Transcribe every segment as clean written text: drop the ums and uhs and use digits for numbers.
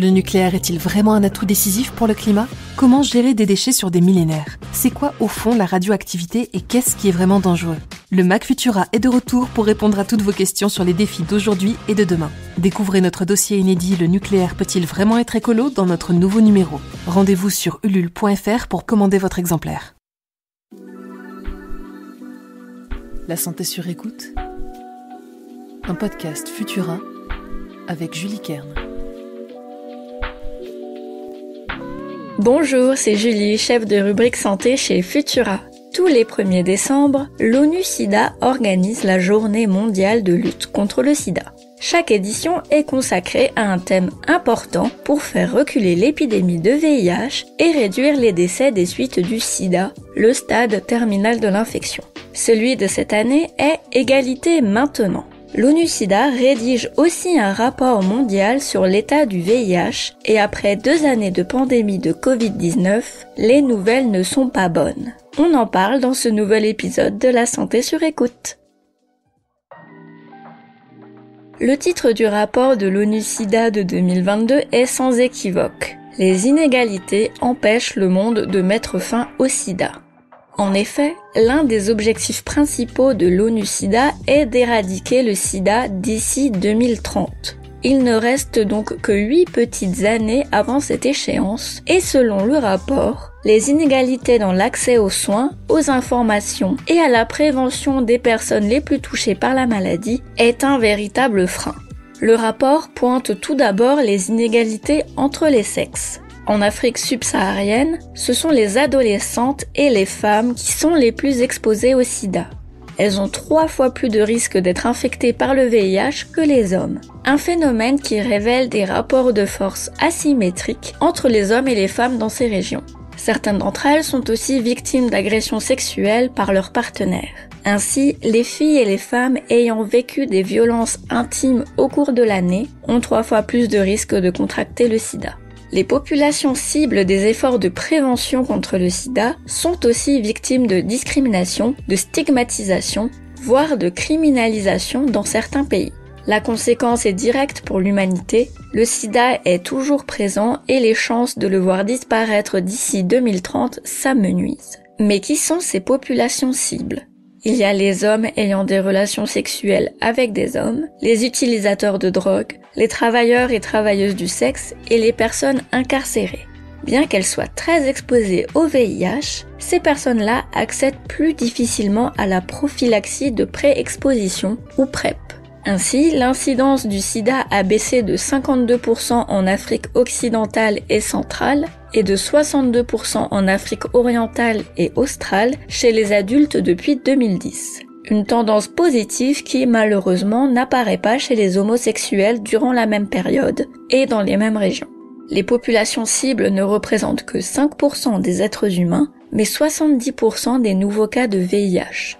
Le nucléaire est-il vraiment un atout décisif pour le climat ? Comment gérer des déchets sur des millénaires ? C'est quoi au fond la radioactivité et qu'est-ce qui est vraiment dangereux ? Le Mac Futura est de retour pour répondre à toutes vos questions sur les défis d'aujourd'hui et de demain. Découvrez notre dossier inédit « Le nucléaire peut-il vraiment être écolo ?» dans notre nouveau numéro. Rendez-vous sur ulule.fr pour commander votre exemplaire. La santé sur écoute. Un podcast Futura avec Julie Kern. Bonjour, c'est Julie, chef de rubrique santé chez Futura. Tous les 1er décembre, l'ONU-SIDA organise la journée mondiale de lutte contre le sida. Chaque édition est consacrée à un thème important pour faire reculer l'épidémie de VIH et réduire les décès des suites du sida, le stade terminal de l'infection. Celui de cette année est Égalité maintenant. L'ONU-SIDA rédige aussi un rapport mondial sur l'état du VIH et après 2 années de pandémie de Covid-19, les nouvelles ne sont pas bonnes. On en parle dans ce nouvel épisode de La Santé sur écoute. Le titre du rapport de l'ONU-SIDA de 2022 est sans équivoque. Les inégalités empêchent le monde de mettre fin au sida. En effet, l'un des objectifs principaux de l'ONU-SIDA est d'éradiquer le sida d'ici 2030. Il ne reste donc que 8 petites années avant cette échéance et selon le rapport, les inégalités dans l'accès aux soins, aux informations et à la prévention des personnes les plus touchées par la maladie est un véritable frein. Le rapport pointe tout d'abord les inégalités entre les sexes. En Afrique subsaharienne, ce sont les adolescentes et les femmes qui sont les plus exposées au sida. Elles ont 3 fois plus de risques d'être infectées par le VIH que les hommes. Un phénomène qui révèle des rapports de force asymétriques entre les hommes et les femmes dans ces régions. Certaines d'entre elles sont aussi victimes d'agressions sexuelles par leurs partenaires. Ainsi, les filles et les femmes ayant vécu des violences intimes au cours de l'année ont 3 fois plus de risques de contracter le sida. Les populations cibles des efforts de prévention contre le sida sont aussi victimes de discrimination, de stigmatisation, voire de criminalisation dans certains pays. La conséquence est directe pour l'humanité, le sida est toujours présent et les chances de le voir disparaître d'ici 2030 s'amenuisent. Mais qui sont ces populations cibles ? Il y a les hommes ayant des relations sexuelles avec des hommes, les utilisateurs de drogue, les travailleurs et travailleuses du sexe et les personnes incarcérées. Bien qu'elles soient très exposées au VIH, ces personnes-là accèdent plus difficilement à la prophylaxie de pré-exposition ou PrEP. Ainsi, l'incidence du sida a baissé de 52% en Afrique occidentale et centrale et de 62% en Afrique orientale et australe chez les adultes depuis 2010. Une tendance positive qui, malheureusement, n'apparaît pas chez les homosexuels durant la même période et dans les mêmes régions. Les populations cibles ne représentent que 5% des êtres humains, mais 70% des nouveaux cas de VIH.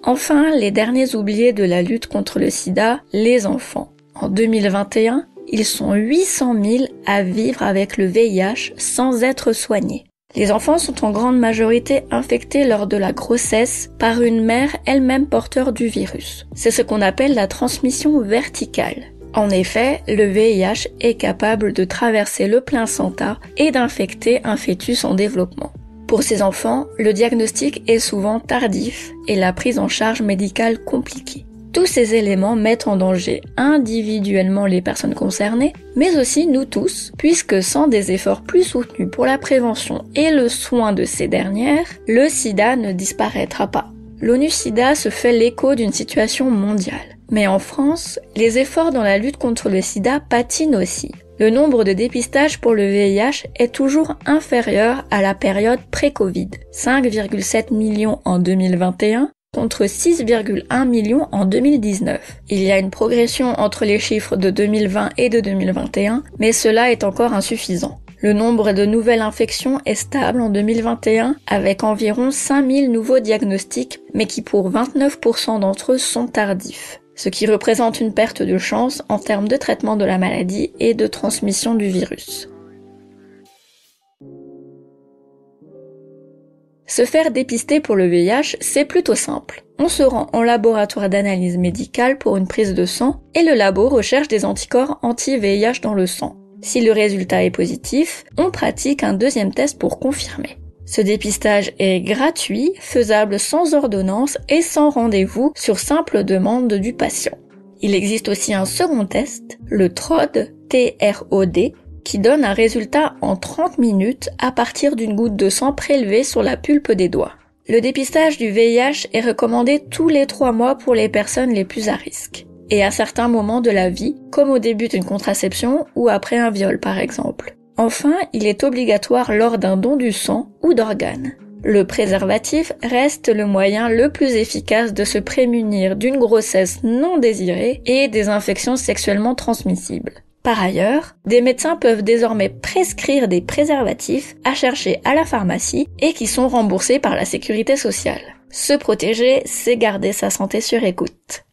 Enfin, les derniers oubliés de la lutte contre le sida, les enfants. En 2021, ils sont 800 000 à vivre avec le VIH sans être soignés. Les enfants sont en grande majorité infectés lors de la grossesse par une mère elle-même porteur du virus. C'est ce qu'on appelle la transmission verticale. En effet, le VIH est capable de traverser le placenta et d'infecter un fœtus en développement. Pour ces enfants, le diagnostic est souvent tardif et la prise en charge médicale compliquée. Tous ces éléments mettent en danger individuellement les personnes concernées, mais aussi nous tous, puisque sans des efforts plus soutenus pour la prévention et le soin de ces dernières, le sida ne disparaîtra pas. L'ONU-SIDA se fait l'écho d'une situation mondiale. Mais en France, les efforts dans la lutte contre le sida patinent aussi. Le nombre de dépistages pour le VIH est toujours inférieur à la période pré-Covid, 5,7 millions en 2021 contre 6,1 millions en 2019. Il y a une progression entre les chiffres de 2020 et de 2021, mais cela est encore insuffisant. Le nombre de nouvelles infections est stable en 2021 avec environ 5000 nouveaux diagnostics, mais qui pour 29% d'entre eux sont tardifs, ce qui représente une perte de chance en termes de traitement de la maladie et de transmission du virus. Se faire dépister pour le VIH, c'est plutôt simple. on se rend en laboratoire d'analyse médicale pour une prise de sang et le labo recherche des anticorps anti-VIH dans le sang. Si le résultat est positif, on pratique un deuxième test pour confirmer. Ce dépistage est gratuit, faisable sans ordonnance et sans rendez-vous sur simple demande du patient. Il existe aussi un second test, le TROD, T-R-O-D, qui donne un résultat en 30 minutes à partir d'une goutte de sang prélevée sur la pulpe des doigts. Le dépistage du VIH est recommandé tous les 3 mois pour les personnes les plus à risque, et à certains moments de la vie, comme au début d'une contraception ou après un viol par exemple. Enfin, il est obligatoire lors d'un don du sang ou d'organes. Le préservatif reste le moyen le plus efficace de se prémunir d'une grossesse non désirée et des infections sexuellement transmissibles. Par ailleurs, des médecins peuvent désormais prescrire des préservatifs à chercher à la pharmacie et qui sont remboursés par la sécurité sociale. Se protéger, c'est garder sa santé sur écoute.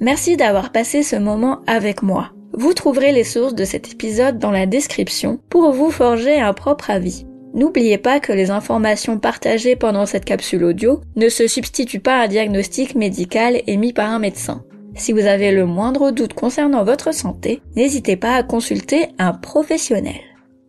Merci d'avoir passé ce moment avec moi. Vous trouverez les sources de cet épisode dans la description pour vous forger un propre avis. N'oubliez pas que les informations partagées pendant cette capsule audio ne se substituent pas à un diagnostic médical émis par un médecin. Si vous avez le moindre doute concernant votre santé, n'hésitez pas à consulter un professionnel.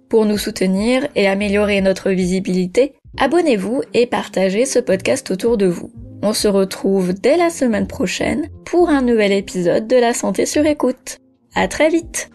Pour nous soutenir et améliorer notre visibilité, abonnez-vous et partagez ce podcast autour de vous. On se retrouve dès la semaine prochaine pour un nouvel épisode de La Santé sur écoute. À très vite!